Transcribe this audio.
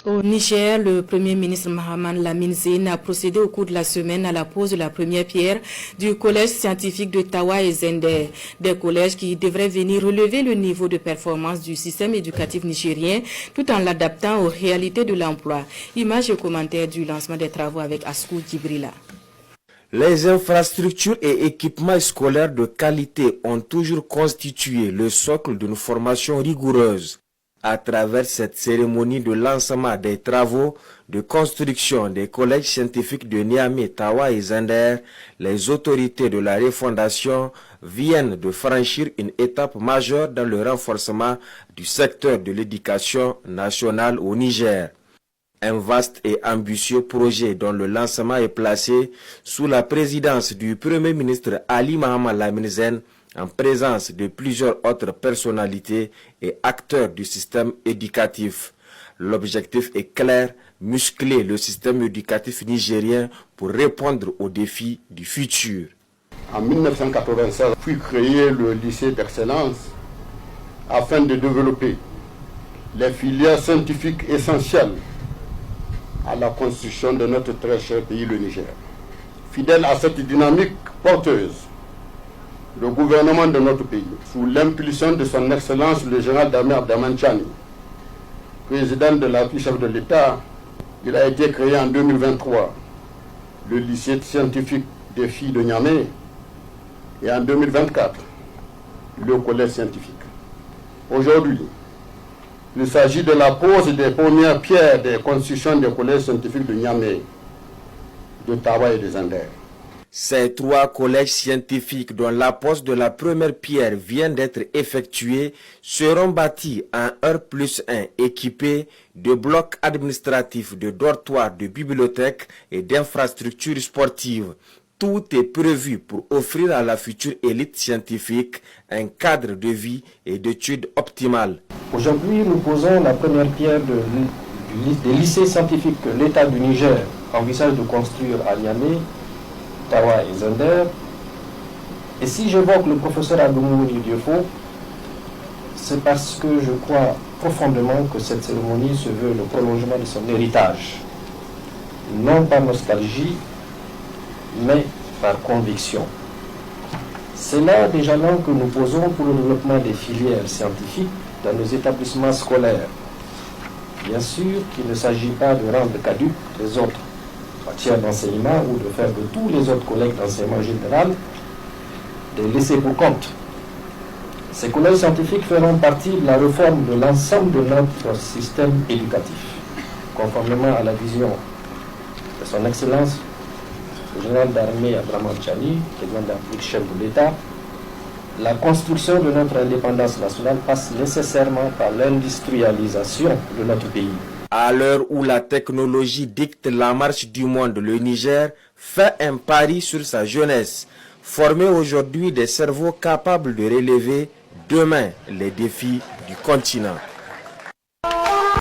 Au Niger, le Premier ministre Mahaman Lamine Zeine a procédé au cours de la semaine à la pose de la première pierre du collège scientifique de Tawa et Zender, des collèges qui devraient venir relever le niveau de performance du système éducatif nigérien tout en l'adaptant aux réalités de l'emploi. Images et commentaires du lancement des travaux avec Askou Djibrila. Les infrastructures et équipements scolaires de qualité ont toujours constitué le socle d'une formation rigoureuse. À travers cette cérémonie de lancement des travaux de construction des collèges scientifiques de Niamey, Tawa et Zender, les autorités de la refondation viennent de franchir une étape majeure dans le renforcement du secteur de l'éducation nationale au Niger. Un vaste et ambitieux projet dont le lancement est placé sous la présidence du Premier ministre Ali Mahaman Lamine Zeine, en présence de plusieurs autres personnalités et acteurs du système éducatif. L'objectif est clair, muscler le système éducatif nigérien pour répondre aux défis du futur. En 1996, fut créé le lycée d'excellence afin de développer les filières scientifiques essentielles à la construction de notre très cher pays, le Niger. Fidèle à cette dynamique porteuse, le gouvernement de notre pays, sous l'impulsion de son Excellence le général d'armée Abdraman Chani, président de la chef de l'État, il a été créé en 2023 le lycée scientifique des filles de Niamey et en 2024 le collège scientifique. Aujourd'hui, il s'agit de la pose des premières pierres des constructions des collèges scientifiques de Niamey, de Tawa et de Zender. Ces trois collèges scientifiques dont la pose de la première pierre vient d'être effectuée seront bâtis en R+1 équipés de blocs administratifs, de dortoirs, de bibliothèques et d'infrastructures sportives. Tout est prévu pour offrir à la future élite scientifique un cadre de vie et d'études optimales. Aujourd'hui, nous posons la première pierre des lycées scientifiques que l'État du Niger envisage de construire à Niamey, Tawa et Zender. Et si j'évoque le professeur Abdoumouni Diofo, c'est parce que je crois profondément que cette cérémonie se veut le prolongement de son héritage. Non par nostalgie, mais par conviction. C'est là des jalons que nous posons pour le développement des filières scientifiques dans nos établissements scolaires. Bien sûr qu'il ne s'agit pas de rendre caduques les autres matières d'enseignement ou de faire de tous les autres collègues d'enseignement général des laissés pour compte. Ces collèges scientifiques feront partie de la réforme de l'ensemble de notre système éducatif, conformément à la vision de son Excellence, le général d'armée Abdraman Chani, président de la chef de l'État. La construction de notre indépendance nationale passe nécessairement par l'industrialisation de notre pays. À l'heure où la technologie dicte la marche du monde, le Niger fait un pari sur sa jeunesse. Former aujourd'hui des cerveaux capables de relever demain les défis du continent.